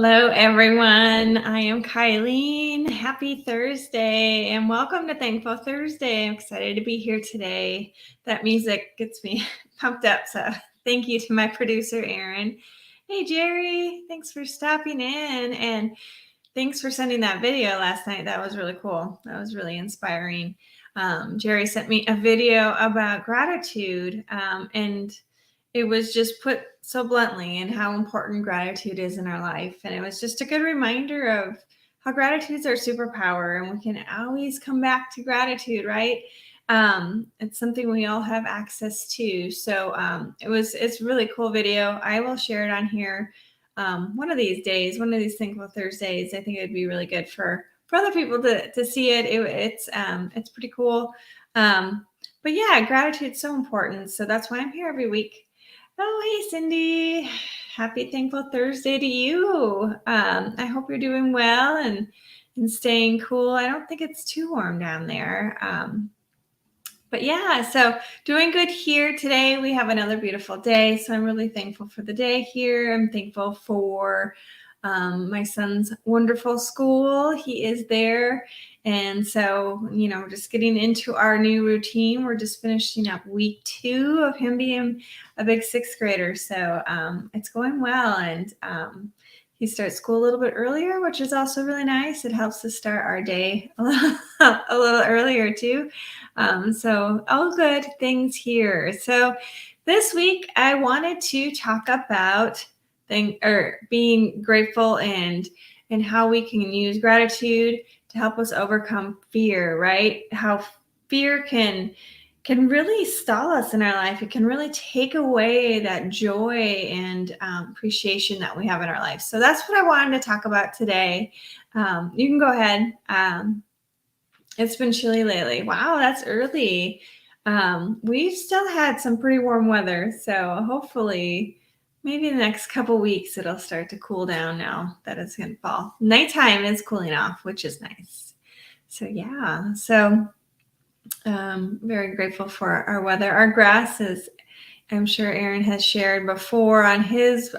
Hello, everyone. I am Kylene. Happy Thursday and welcome to Thankful Thursday. I'm excited to be here today. That music gets me pumped up. So thank you to my producer, Aaron. Hey, Jerry. Thanks for stopping in and thanks for sending that video last night. That was really cool. That was really inspiring. Jerry sent me a video about gratitude and it was just put so bluntly and how important gratitude is in our life. And it was just a good reminder of how gratitude is our superpower and we can always come back to gratitude, right? It's something we all have access to. So it's a really cool video. I will share it on here one of these days, one of these Thankful Thursdays. I think it'd be really good for other people to see it. It's pretty cool. But yeah, gratitude's so important. So that's why I'm here every week. Oh, hey, Cindy. Happy Thankful Thursday to you. I hope you're doing well and staying cool. I don't think it's too warm down there. But yeah, so doing good here today. We have another beautiful day. So I'm really thankful for the day here. I'm thankful for my son's wonderful school. He is there. And so, we're just getting into our new routine. We're just finishing up week 2 of him being a big 6th grader. So it's going well. And he starts school a little bit earlier, which is also really nice. It helps us start our day a little earlier too. So all good things here. So this week I wanted to talk about being grateful and how we can use gratitude to help us overcome fear, right? How fear can really stall us in our life. It can really take away that joy and appreciation that we have in our life. So that's what I wanted to talk about today. You can go ahead. It's been chilly lately. Wow, that's early. We've still had some pretty warm weather. So hopefully maybe the next couple weeks it'll start to cool down now that it's going to fall. Nighttime is cooling off, which is nice. So yeah, very grateful for our weather. Our grass is, I'm sure Aaron has shared before on his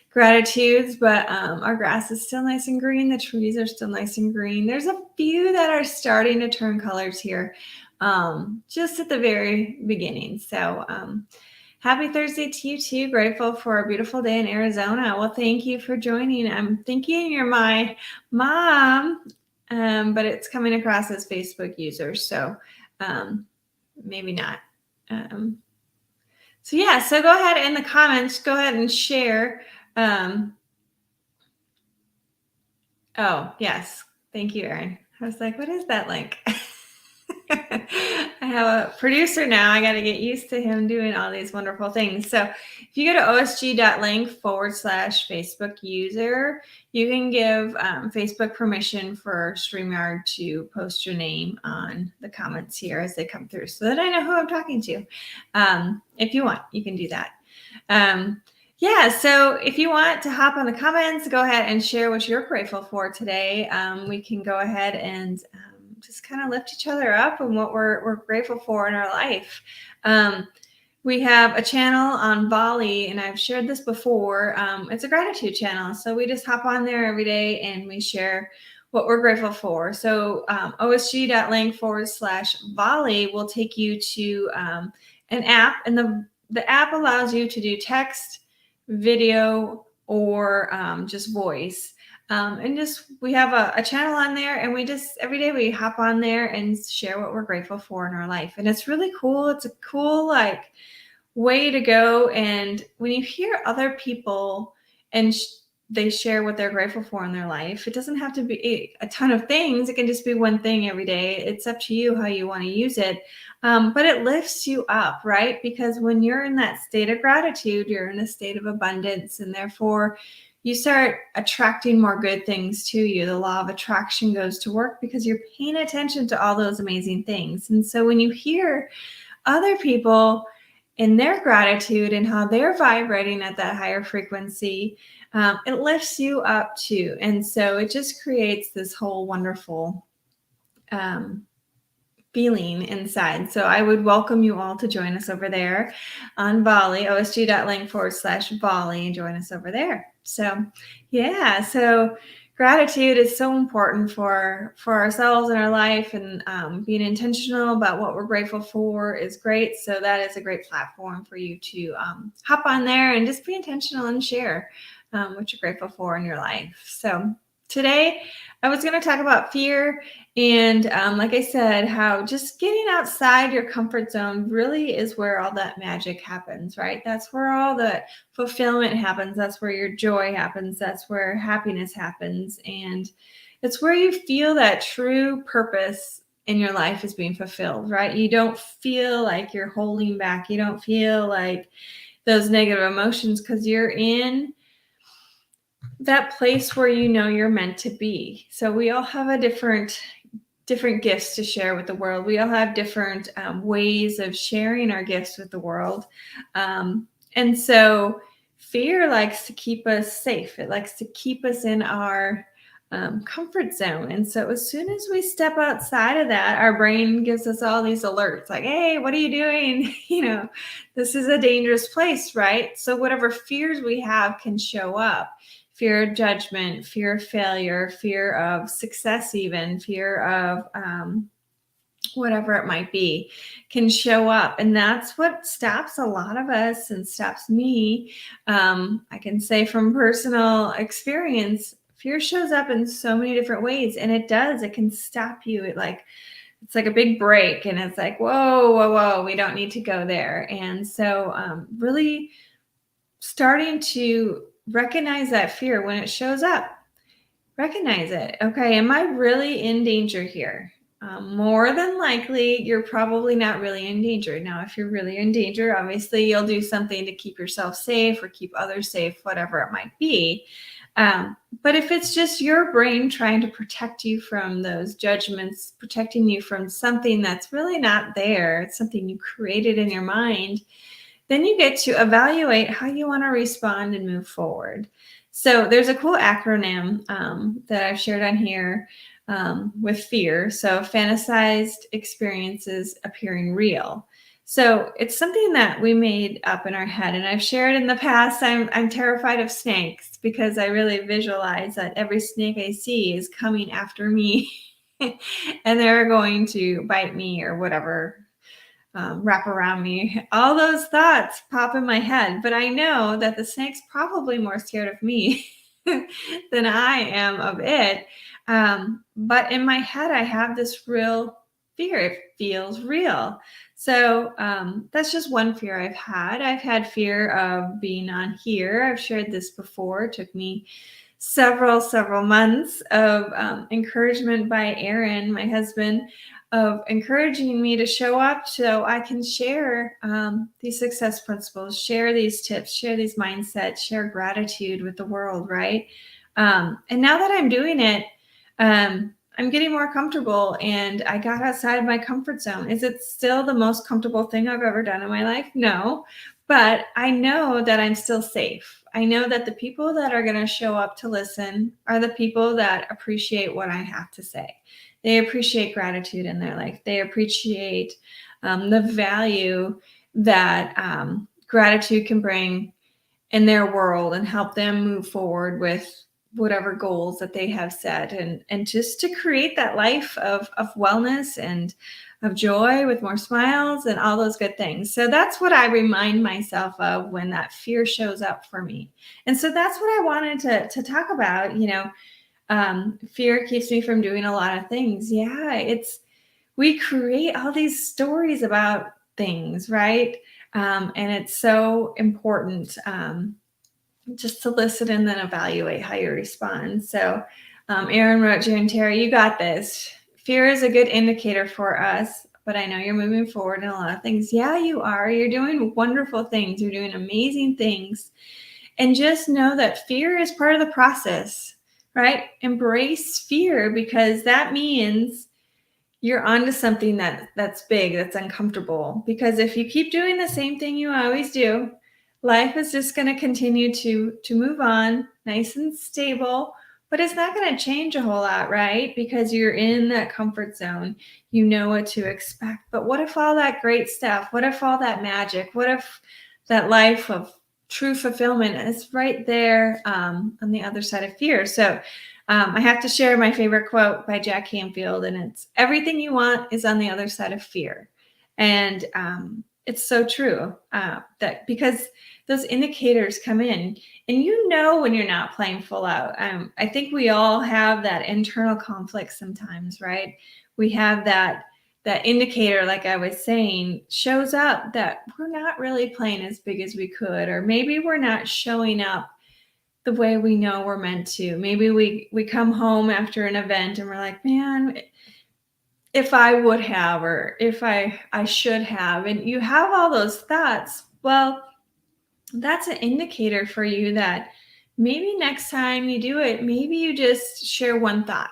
gratitudes, but our grass is still nice and green. The trees are still nice and green. There's a few that are starting to turn colors here just at the very beginning. So happy Thursday to you too. Grateful for a beautiful day in Arizona. Well, thank you for joining. I'm thinking you're my mom, but it's coming across as Facebook user. So maybe not. So yeah, so go ahead in the comments, go ahead and share. Oh, yes. Thank you, Erin. I was like, what is that link? I have a producer now. I got to get used to him doing all these wonderful things. So if you go to osg.link/Facebook user, you can give Facebook permission for StreamYard to post your name on the comments here as they come through so that I know who I'm talking to. If you want, you can do that. Yeah, so if you want to hop on the comments, go ahead and share what you're grateful for today. We can go ahead and just kind of lift each other up and what we're grateful for in our life. We have a channel on Bali, and I've shared this before. It's a gratitude channel. So we just hop on there every day and we share what we're grateful for. So osg.link/Bali will take you to an app, and the app allows you to do text, video, or just voice. And we have a channel on there, and we just every day we hop on there and share what we're grateful for in our life. And it's really cool. It's a cool way to go. And when you hear other people and they share what they're grateful for in their life, it doesn't have to be a ton of things. It can just be one thing every day. It's up to you how you want to use it. But it lifts you up, right? Because when you're in that state of gratitude, you're in a state of abundance, and therefore you start attracting more good things to you. The law of attraction goes to work because you're paying attention to all those amazing things. And so when you hear other people in their gratitude and how they're vibrating at that higher frequency, it lifts you up too. And so it just creates this whole wonderful feeling inside. So I would welcome you all to join us over there on Volley, osg.link/Volley, and join us over there. So yeah, so gratitude is so important for ourselves in our life, and being intentional about what we're grateful for is great. So that is a great platform for you to hop on there and just be intentional and share what you're grateful for in your life. So today I was going to talk about fear. And like I said, how just getting outside your comfort zone really is where all that magic happens, right? That's where all the fulfillment happens. That's where your joy happens. That's where happiness happens. And it's where you feel that true purpose in your life is being fulfilled, right? You don't feel like you're holding back. You don't feel like those negative emotions because you're in that place where you know you're meant to be. So we all have a different gifts to share with the world. We all have different ways of sharing our gifts with the world. And so fear likes to keep us safe. It likes to keep us in our comfort zone. And so as soon as we step outside of that, our brain gives us all these alerts like, hey, what are you doing? This is a dangerous place, right? So whatever fears we have can show up. Fear of judgment, fear of failure, fear of success, even fear of whatever it might be can show up. And that's what stops a lot of us and stops me. I can say from personal experience, fear shows up in so many different ways, and it can stop you. It's like a big break, and it's like, whoa, we don't need to go there. And so really starting to recognize that fear when it shows up. Recognize it. Okay, am I really in danger here? More than likely, you're probably not really in danger. Now, if you're really in danger, obviously you'll do something to keep yourself safe or keep others safe, whatever it might be. But if it's just your brain trying to protect you from those judgments, protecting you from something that's really not there, it's something you created in your mind, then you get to evaluate how you want to respond and move forward. So there's a cool acronym that I've shared on here with fear. So fantasized experiences appearing real. So it's something that we made up in our head. And I've shared in the past, I'm terrified of snakes because I really visualize that every snake I see is coming after me and they're going to bite me or whatever. Wrap around me. All those thoughts pop in my head, but I know that the snake's probably more scared of me than I am of it. But in my head, I have this real fear. It feels real. So that's just one fear I've had. I've had fear of being on here. I've shared this before. It took me several months of encouragement by Aaron, my husband, of encouraging me to show up so I can share these success principles, share these tips, share these mindsets, share gratitude with the world, right? And now that I'm doing it, I'm getting more comfortable, and I got outside of my comfort zone. Is it still the most comfortable thing I've ever done in my life? No, but I know that I'm still safe. I know that the people that are going to show up to listen are the people that appreciate what I have to say. They appreciate gratitude in their life. They appreciate the value that gratitude can bring in their world and help them move forward with whatever goals that they have set, and just to create that life of wellness and of joy with more smiles and all those good things. So that's what I remind myself of when that fear shows up for me. And so that's what I wanted to talk about. Fear keeps me from doing a lot of things. Yeah, we create all these stories about things, right? And it's so important just to listen and then evaluate how you respond. So Aaron wrote, June Terry, you got this. Fear is a good indicator for us, but I know you're moving forward in a lot of things. Yeah, you are. You're doing wonderful things. You're doing amazing things. And just know that fear is part of the process, right? Embrace fear, because that means you're onto something that's big, that's uncomfortable. Because if you keep doing the same thing you always do, life is just going to continue to move on, nice and stable, but it's not going to change a whole lot, right? Because you're in that comfort zone. You know what to expect. But what if all that great stuff? What if all that magic? What if that life of true fulfillment is right there on the other side of fear? So I have to share my favorite quote by Jack Canfield, and it's everything you want is on the other side of fear. And it's so true that because those indicators come in and you know when you're not playing full out. I think we all have that internal conflict sometimes, right? We have that indicator, like I was saying, shows up that we're not really playing as big as we could, or maybe we're not showing up the way we know we're meant to. Maybe we come home after an event and we're like, man, if I would have, or if I should have, and you have all those thoughts. Well, that's an indicator for you that maybe next time you do it, maybe you just share one thought,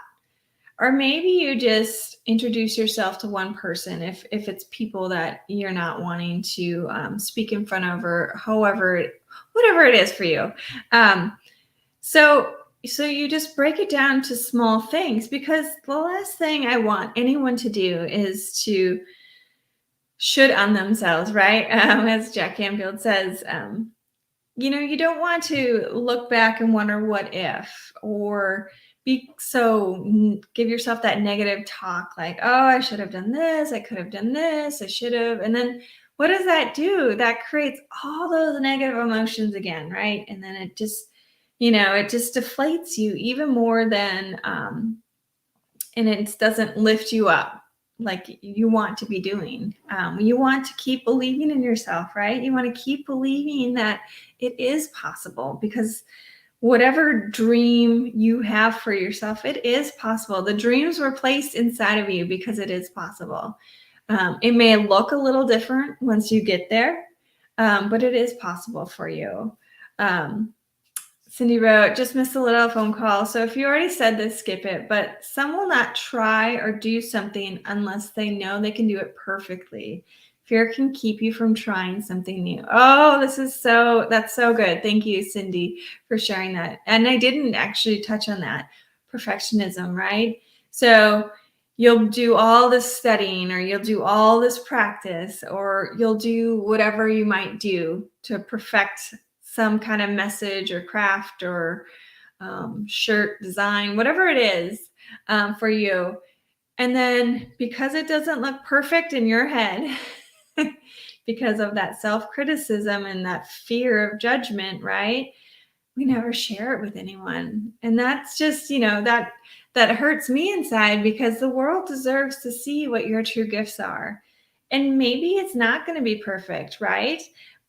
or maybe you just introduce yourself to one person if it's people that you're not wanting to speak in front of, or whatever it is for you. So you just break it down to small things, because the last thing I want anyone to do is to should on themselves, right? As Jack Canfield says, you don't want to look back and wonder what if, or give yourself that negative talk like, oh, I should have done this, I could have done this, I should have. And then what does that do? That creates all those negative emotions again, right? And then it just deflates you even more than and it doesn't lift you up like you want to be doing. You want to keep believing in yourself, right? You want to keep believing that it is possible, because whatever dream you have for yourself, it is possible. The dreams were placed inside of you because it is possible. It may look a little different once you get there, but it is possible for you. Cindy wrote, just missed a little phone call. So if you already said this, skip it. But some will not try or do something unless they know they can do it perfectly. Fear can keep you from trying something new. Oh, that's so good. Thank you, Cindy, for sharing that. And I didn't actually touch on that. Perfectionism, right? So you'll do all this studying, or you'll do all this practice, or you'll do whatever you might do to perfect some kind of message or craft or shirt design, whatever it is for you. And then because it doesn't look perfect in your head, because of that self-criticism and that fear of judgment, right? We never share it with anyone. And that's just, that hurts me inside, because the world deserves to see what your true gifts are. And maybe it's not going to be perfect, right?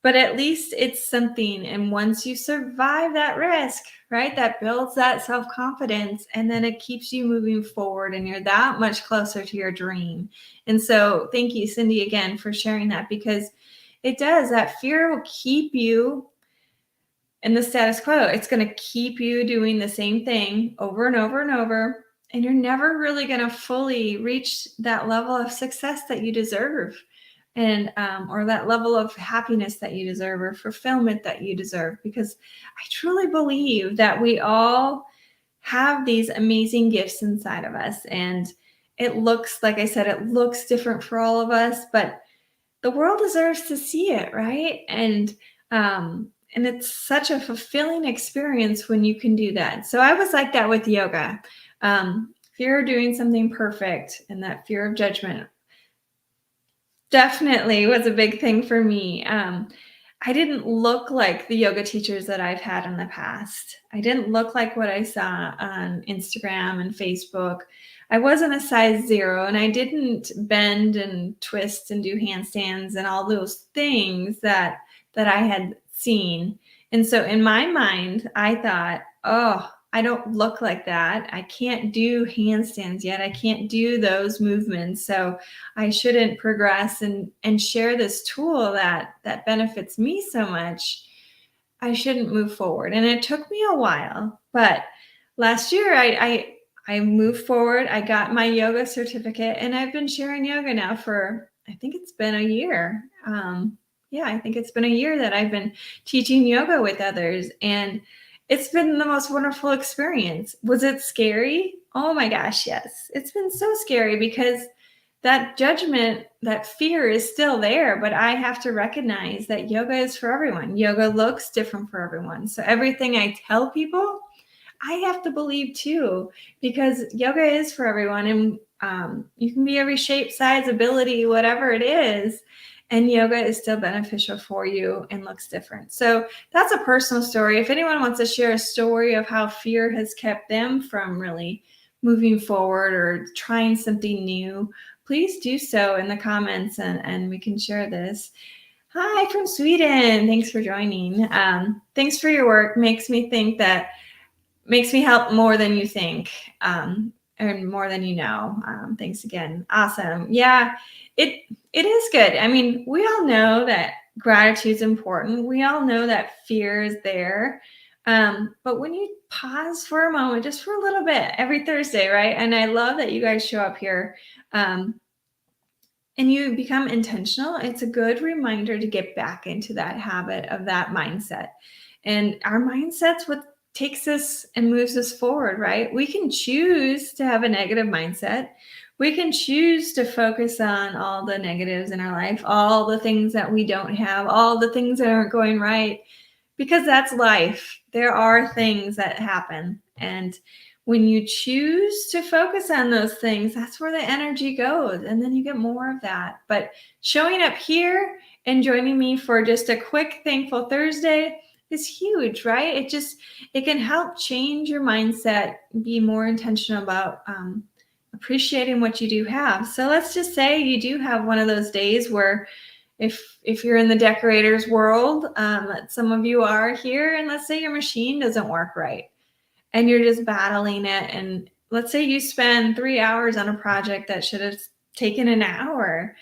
But at least it's something. And once you survive that risk, right, that builds that self-confidence, and then it keeps you moving forward, and you're that much closer to your dream. And so thank you, Cindy, again, for sharing that, because it does. That fear will keep you in the status quo. It's going to keep you doing the same thing over and over and over. And you're never really going to fully reach that level of success that you deserve, and or that level of happiness that you deserve, or fulfillment that you deserve. Because I truly believe that we all have these amazing gifts inside of us. And it looks, like I said, it looks different for all of us, but the world deserves to see it, right? And it's such a fulfilling experience when you can do that. So I was like that with yoga. Fear of doing something perfect, and that fear of judgment definitely was a big thing for me. I didn't look like the yoga teachers that I've had in the past. I didn't look like what I saw on Instagram and Facebook. I wasn't a size 0, and I didn't bend and twist and do handstands and all those things that I had seen. And so in my mind, I thought, oh, I don't look like that. I can't do handstands yet. I can't do those movements. So I shouldn't progress and share this tool that benefits me so much. I shouldn't move forward. And it took me a while, but last year I moved forward. I got my yoga certificate, and I've been sharing yoga now for, I think it's been a year. I think it's been a year that I've been teaching yoga with others. And It's been the most wonderful experience. Was it scary? Oh my gosh, yes. It's been so scary because that judgment, that fear is still there, but I have to recognize that yoga is for everyone. Yoga looks different for everyone. So everything I tell people, I have to believe too, because yoga is for everyone. And you can be every shape, size, ability, whatever it is. And yoga is still beneficial for you and looks different. So that's a personal story. If anyone wants to share a story of how fear has kept them from really moving forward or trying something new, please do so in the comments and we can share this. Hi from Sweden. Thanks for joining. Thanks for your work. Makes me help more than you think, and more than you know. Thanks again. Awesome. Yeah, it is good. I mean, we all know that gratitude is important. We all know that fear is there. But when you pause for a moment, just for a little bit every Thursday, right? And I love that you guys show up here. And you become intentional, it's a good reminder to get back into that habit of that mindset. And our mindset's what takes us and moves us forward, right? We can choose to have a negative mindset. We can choose to focus on all the negatives in our life, all the things that we don't have, all the things that aren't going right, because that's life. There are things that happen. And when you choose to focus on those things, that's where the energy goes. And then you get more of that. But showing up here and joining me for just a quick Thankful Thursday is huge, right? It can help change your mindset, be more intentional about appreciating what you do have. So let's just say you do have one of those days where if you're in the decorators world, some of you are here, and let's say your machine doesn't work right and you're just battling it. And let's say you spend 3 hours on a project that should have taken an hour.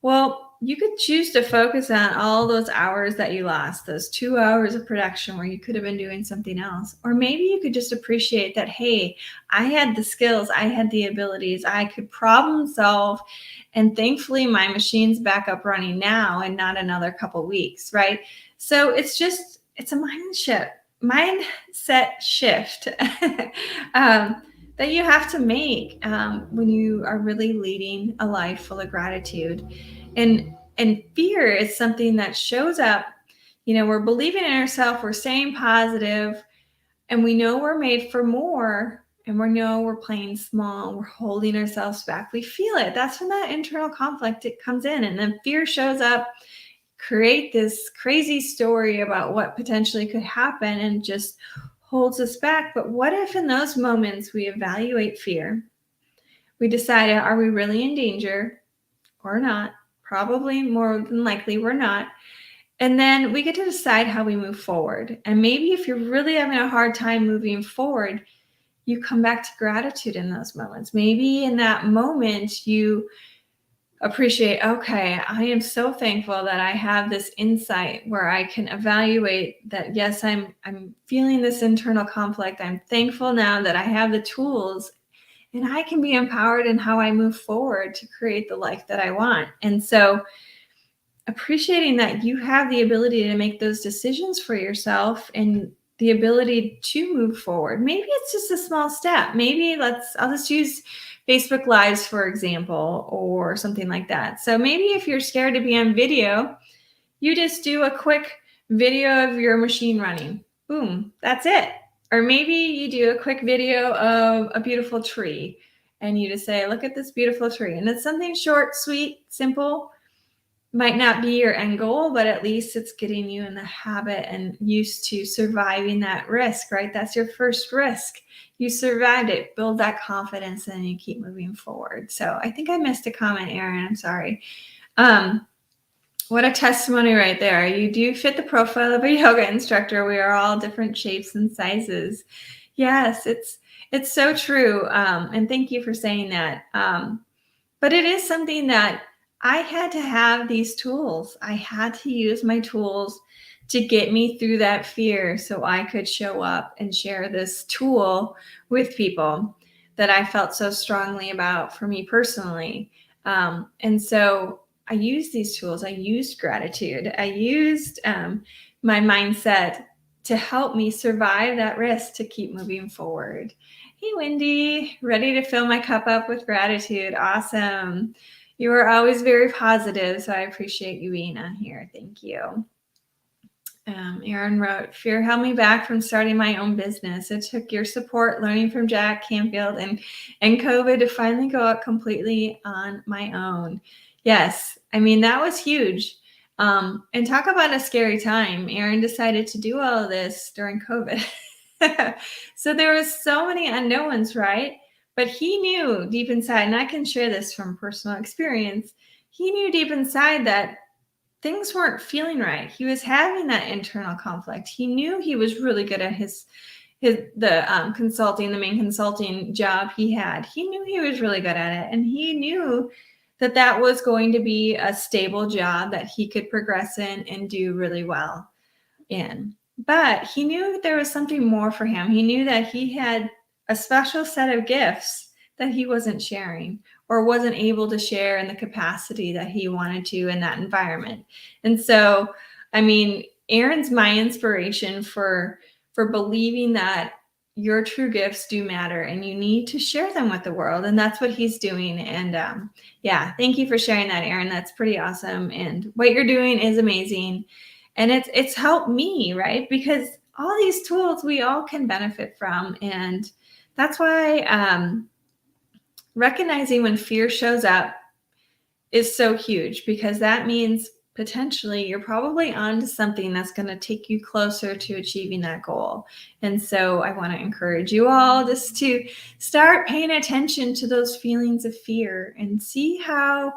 Well, you could choose to focus on all those hours that you lost, those 2 hours of production where you could have been doing something else. Or maybe you could just appreciate that, hey, I had the skills, I had the abilities, I could problem solve. And thankfully, my machine's back up running now and not another couple weeks, right? So it's a mindset shift that you have to make when you are really leading a life full of gratitude. And fear is something that shows up. We're believing in ourselves, we're staying positive, and we know we're made for more, and we know we're playing small, we're holding ourselves back. We feel it. That's when that internal conflict, it comes in, and then fear shows up, create this crazy story about what potentially could happen, and just holds us back. But what if in those moments we evaluate fear? We decide, are we really in danger or not? Probably more than likely we're not. And then we get to decide how we move forward. And maybe if you're really having a hard time moving forward, you come back to gratitude in those moments. Maybe in that moment you appreciate, okay, I am so thankful that I have this insight where I can evaluate that, yes, I'm feeling this internal conflict. I'm thankful now that I have the tools and I can be empowered in how I move forward to create the life that I want. And so appreciating that you have the ability to make those decisions for yourself and the ability to move forward. Maybe it's just a small step. Maybe I'll just use Facebook Lives, for example, or something like that. So maybe if you're scared to be on video, you just do a quick video of your machine running. Boom, that's it. Or maybe you do a quick video of a beautiful tree and you just say, look at this beautiful tree. And it's something short, sweet, simple. Might not be your end goal, but at least it's getting you in the habit and used to surviving that risk, right? That's your first risk. You survived it, build that confidence, and you keep moving forward. So I think I missed a comment, Erin. I'm sorry. What a testimony right there. You do fit the profile of a yoga instructor. We are all different shapes and sizes. Yes, it's so true. And thank you for saying that. But it is something that I had to have these tools. I had to use my tools to get me through that fear so I could show up and share this tool with people that I felt so strongly about for me personally. And so I used these tools. I used gratitude. I used my mindset to help me survive that risk to keep moving forward. Hey, Wendy, ready to fill my cup up with gratitude. Awesome. You are always very positive, so I appreciate you being on here. Thank you. Aaron wrote, fear held me back from starting my own business. It took your support, learning from Jack Canfield, and COVID to finally go out completely on my own. Yes, I mean, that was huge. And talk about a scary time. Aaron decided to do all of this during COVID. So there was so many unknowns, right? But he knew deep inside, and I can share this from personal experience, he knew deep inside that things weren't feeling right. He was having that internal conflict. He knew he was really good at the consulting, the main consulting job he had. He knew he was really good at it, and he knew that that was going to be a stable job that he could progress in and do really well in. But he knew there was something more for him. He knew that he had a special set of gifts that he wasn't sharing or wasn't able to share in the capacity that he wanted to in that environment. And so, I mean, Aaron's my inspiration for believing that your true gifts do matter and you need to share them with the world. And that's what he's doing. And yeah, thank you for sharing that, Aaron. That's pretty awesome. And what you're doing is amazing. And it's helped me, right? Because all these tools we all can benefit from. And that's why recognizing when fear shows up is so huge, because that means potentially you're probably onto something that's going to take you closer to achieving that goal. And so I want to encourage you all just to start paying attention to those feelings of fear and see how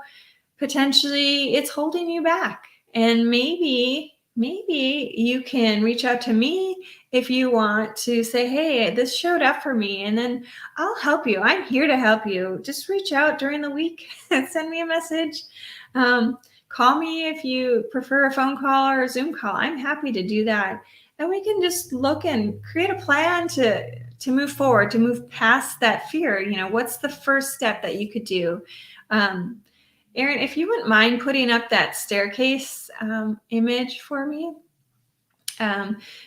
potentially it's holding you back. And maybe you can reach out to me if you want to say, hey, this showed up for me, and then I'll help you. I'm here to help you. Just reach out during the week and send me a message. Call me if you prefer a phone call or a Zoom call. I'm happy to do that. And we can just look and create a plan to move forward, to move past that fear. You know, what's the first step that you could do? Aaron, if you wouldn't mind putting up that staircase image for me.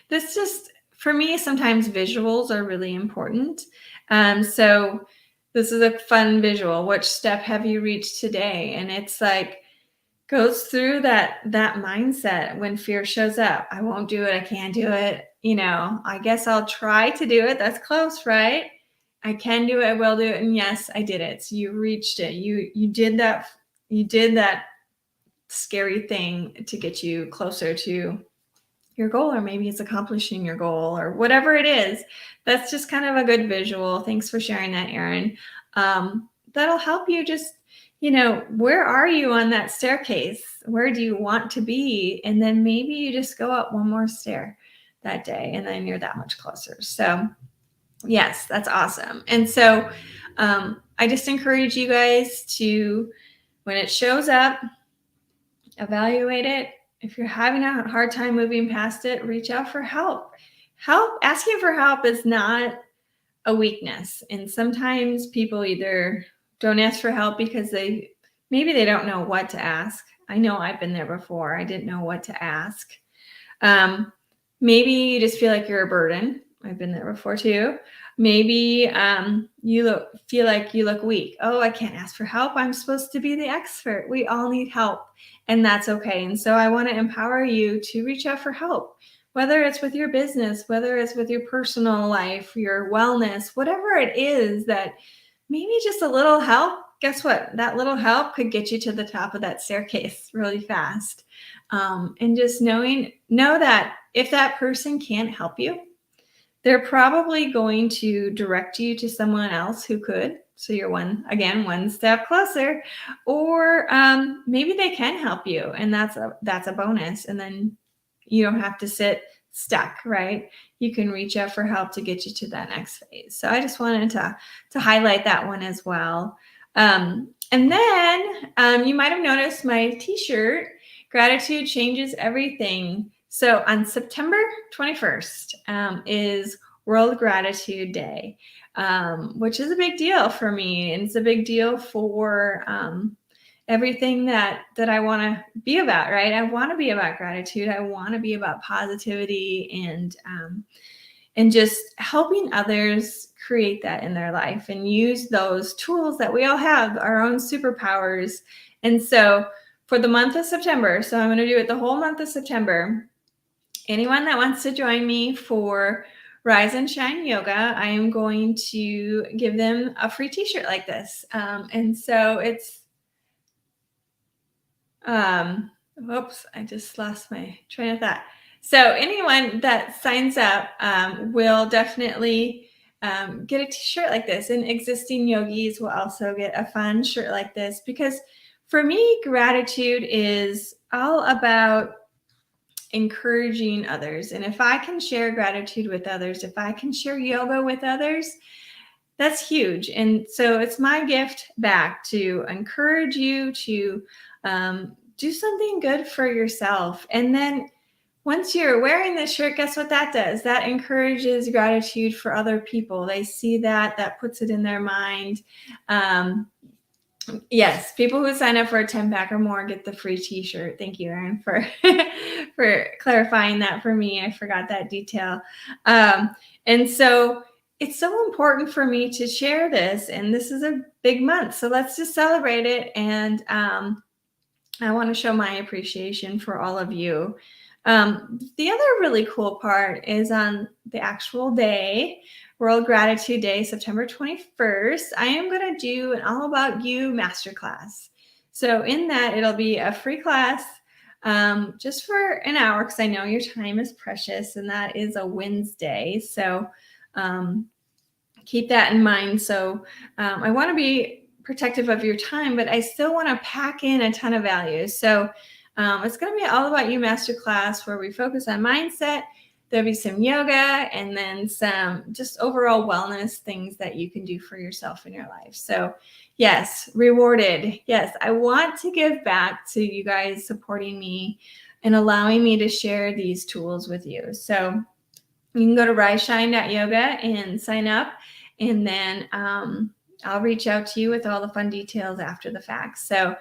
This just, for me, sometimes visuals are really important. So this is a fun visual. Which step have you reached today? And it's like, goes through that mindset when fear shows up. I won't do it. I can't do it. You know, I guess I'll try to do it. That's close, right? I can do it. I will do it. And yes, I did it. So you reached it. You did that. You did that scary thing to get you closer to your goal, or maybe it's accomplishing your goal or whatever it is. That's just kind of a good visual. Thanks for sharing that, Aaron. That'll help you just, you know, where are you on that staircase? Where do you want to be? And then maybe you just go up one more stair that day, and then you're that much closer. So yes, that's awesome. And so I just encourage you guys to, when it shows up, evaluate it. If you're having a hard time moving past it, reach out for help. Asking for help is not a weakness. And sometimes people either don't ask for help because maybe they don't know what to ask. I know I've been there before. I didn't know what to ask. Maybe you just feel like you're a burden. I've been there before too. Maybe you feel like you look weak. Oh, I can't ask for help. I'm supposed to be the expert. We all need help, and that's okay. And so I want to empower you to reach out for help, whether it's with your business, whether it's with your personal life, your wellness, whatever it is that maybe just a little help. Guess what? That little help could get you to the top of that staircase really fast. And just know that if that person can't help you, they're probably going to direct you to someone else who could. So you're one step closer, or maybe they can help you, and that's a bonus. And then you don't have to sit stuck, right? You can reach out for help to get you to that next phase. So I just wanted to highlight that one as well. And then you might have noticed my t-shirt, Gratitude Changes Everything. So on September 21st is World Gratitude Day, which is a big deal for me. And it's a big deal for everything that I want to be about, right? I want to be about gratitude. I want to be about positivity and just helping others create that in their life and use those tools that we all have, our own superpowers. And so for the month of September, so I'm going to do it the whole month of September. Anyone that wants to join me for Rise and Shine Yoga, I am going to give them a free t-shirt like this. And so it's, whoops, I just lost my train of thought. So anyone that signs up will definitely get a t-shirt like this, and existing yogis will also get a fun shirt like this, because for me, gratitude is all about encouraging others. And if I can share gratitude with others, if I can share yoga with others, that's huge. And so it's my gift back to encourage you to do something good for yourself. And then once you're wearing this shirt, guess what that does? That encourages gratitude for other people. They see that puts it in their mind. Yes, people who sign up for a 10-pack or more get the free t-shirt. Thank you, Erin, for for clarifying that for me. I forgot that detail. And so it's so important for me to share this, and this is a big month. So let's just celebrate it. And I want to show my appreciation for all of you. The other really cool part is on the actual day, World Gratitude Day, September 21st, I am going to do an All About You masterclass. So in that, it'll be a free class just for an hour, because I know your time is precious, and that is a Wednesday. So keep that in mind. So I want to be protective of your time, but I still want to pack in a ton of value. So it's going to be All About You masterclass, where we focus on mindset. There'll be some yoga, and then some just overall wellness things that you can do for yourself in your life. So yes, rewarded. Yes, I want to give back to you guys supporting me and allowing me to share these tools with you. So you can go to riseshine.yoga and sign up, and then I'll reach out to you with all the fun details after the fact. So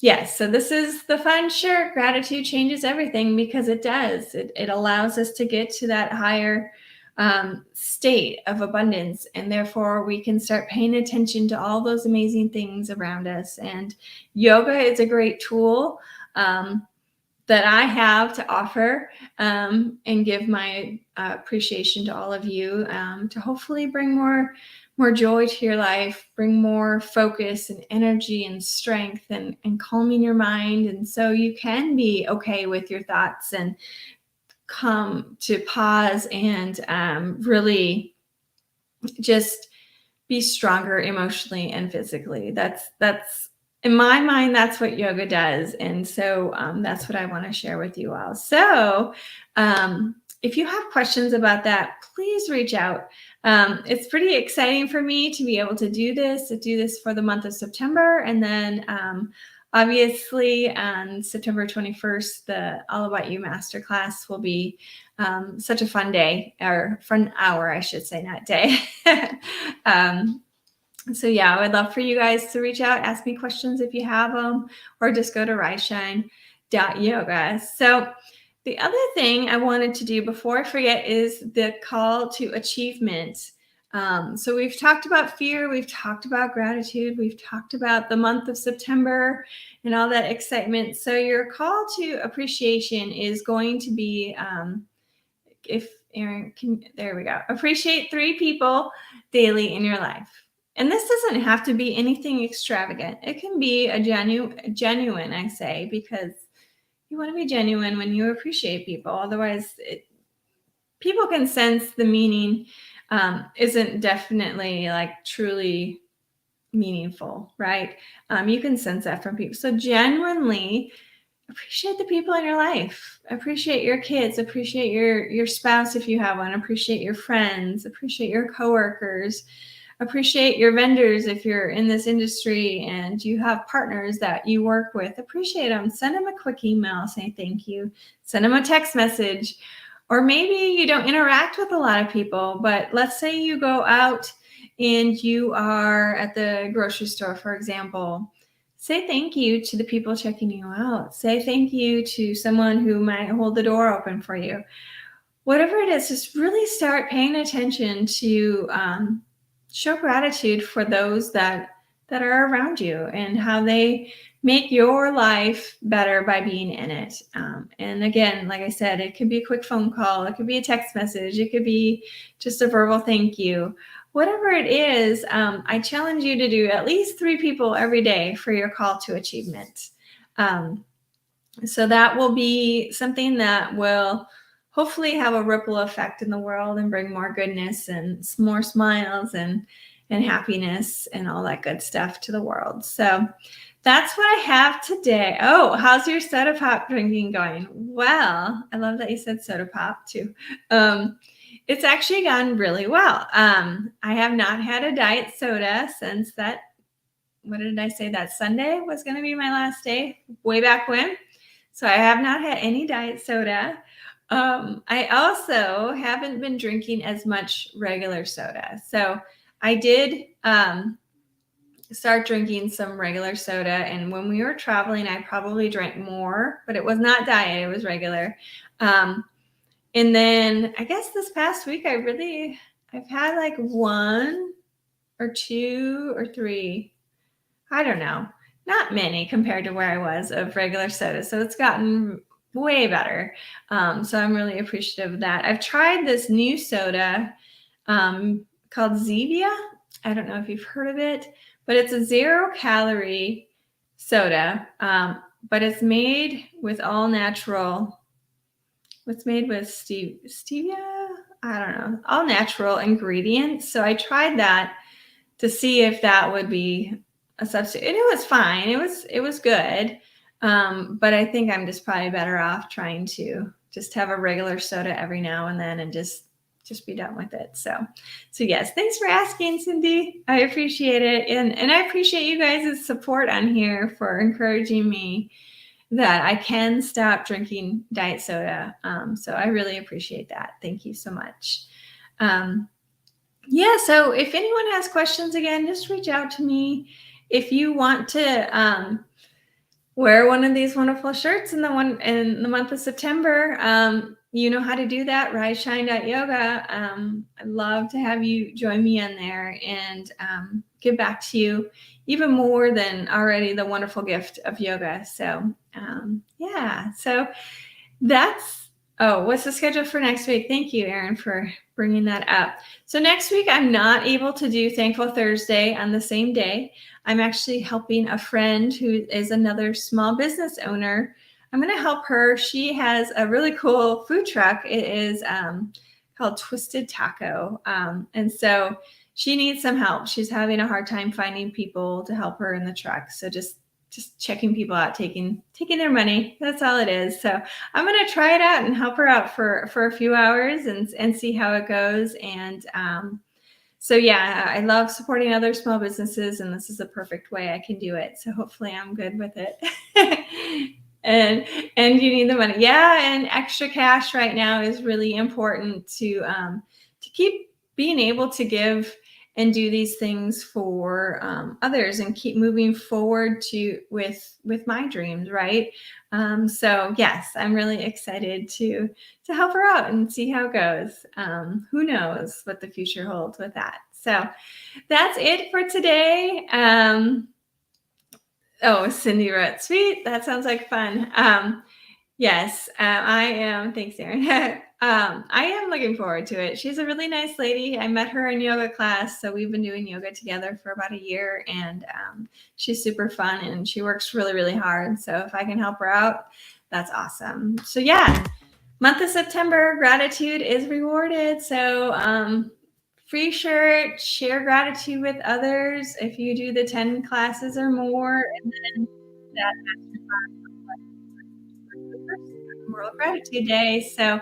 yes, so this is the fun shirt. Gratitude changes everything, because it does. It allows us to get to that higher state of abundance, and therefore we can start paying attention to all those amazing things around us. And yoga is a great tool that I have to offer, and give my appreciation to all of you to hopefully bring more joy to your life, bring more focus and energy and strength, and calming your mind. And so you can be okay with your thoughts and come to pause and really just be stronger emotionally and physically. That's in my mind, that's what yoga does. And so that's what I want to share with you all. So if you have questions about that, please reach out. It's pretty exciting for me to be able to do this for the month of September. And then obviously on September 21st, the All About You masterclass will be such a fun day, or fun hour, I should say, not day. So yeah, I would love for you guys to reach out, ask me questions if you have them, or just go to riseshine.yoga. So the other thing I wanted to do before I forget is the call to achievement. So we've talked about fear, we've talked about gratitude, we've talked about the month of September and all that excitement. So your call to appreciation is going to be, if Erin can, there we go. Appreciate 3 people daily in your life. And this doesn't have to be anything extravagant. It can be a genuine, I say, because you want to be genuine when you appreciate people. Otherwise, people can sense the meaning isn't definitely like truly meaningful, right? You can sense that from people. So genuinely appreciate the people in your life. Appreciate your kids. Appreciate your spouse if you have one. Appreciate your friends. Appreciate your coworkers. Appreciate your vendors if you're in this industry and you have partners that you work with. Appreciate them. Send them a quick email, say thank you. Send them a text message. Or maybe you don't interact with a lot of people, but let's say you go out and you are at the grocery store, for example. Say thank you to the people checking you out. Say thank you to someone who might hold the door open for you. Whatever it is, just really start paying attention to show gratitude for those that are around you and how they make your life better by being in it. And again, like I said, it could be a quick phone call, it could be a text message, it could be just a verbal thank you. Whatever it is, I challenge you to do at least 3 people every day for your call to achievement. So that will be something that will hopefully have a ripple effect in the world and bring more goodness and more smiles and happiness and all that good stuff to the world. So that's what I have today. Oh, how's your soda pop drinking going? Well, I love that you said soda pop too. It's actually gone really well. I have not had a diet soda since that, what did I say? That Sunday was going to be my last day way back when. So I have not had any diet soda. I also haven't been drinking as much regular soda. So I did start drinking some regular soda. And when we were traveling, I probably drank more, but it was not diet, it was regular. And then I guess this past week, I've had like 1 or 2 or 3, I don't know, not many compared to where I was of regular soda. So it's gotten way better. So I'm really appreciative of that. I've tried this new soda called Zevia. I don't know if you've heard of it, but it's a 0-calorie soda, but it's made with all natural. What's made with stevia? I don't know, all natural ingredients. So I tried that to see if that would be a substitute, and it was fine. It was good. But I think I'm just probably better off trying to just have a regular soda every now and then and just be done with it. So yes, thanks for asking, Cindy. I appreciate it. And I appreciate you guys' support on here for encouraging me that I can stop drinking diet soda. So I really appreciate that. Thank you so much. Yeah, so if anyone has questions, again, just reach out to me. If you want to wear one of these wonderful shirts in the month of September, you know how to do that, riseshine.yoga. I'd love to have you join me in there and give back to you even more than already the wonderful gift of yoga. So yeah, so that's, what's the schedule for next week? Thank you, Erin, for bringing that up. So next week, I'm not able to do Thankful Thursday on the same day. I'm actually helping a friend who is another small business owner. I'm going to help her. She has a really cool food truck. It is called Twisted Taco. And so she needs some help. She's having a hard time finding people to help her in the truck. So just checking people out, taking their money. That's all it is. So I'm going to try it out and help her out for a few hours and see how it goes. And so yeah, I love supporting other small businesses, and this is a perfect way I can do it. So hopefully I'm good with it. and you need the money. Yeah, and extra cash right now is really important to keep being able to give and do these things for others and keep moving forward with my dreams, right? So yes, I'm really excited to help her out and see how it goes. Who knows what the future holds with that. So that's it for today. Cindy wrote, sweet. That sounds like fun. Yes, I am. Thanks, Erin. I am looking forward to it. She's a really nice lady. I met her in yoga class. So we've been doing yoga together for about a year, and she's super fun and she works really, really hard. So if I can help her out, that's awesome. So yeah, month of September, gratitude is rewarded. So free shirt, share gratitude with others if you do the 10 classes or more, and then that World Gratitude Day. So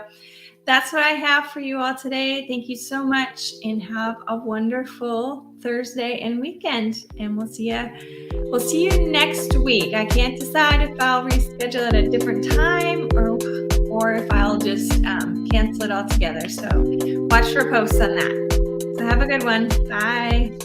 that's what I have for you all today. Thank you so much, and have a wonderful Thursday and weekend. And we'll see you next week. I can't decide if I'll reschedule at a different time or if I'll just cancel it altogether. So watch for posts on that. So have a good one. Bye.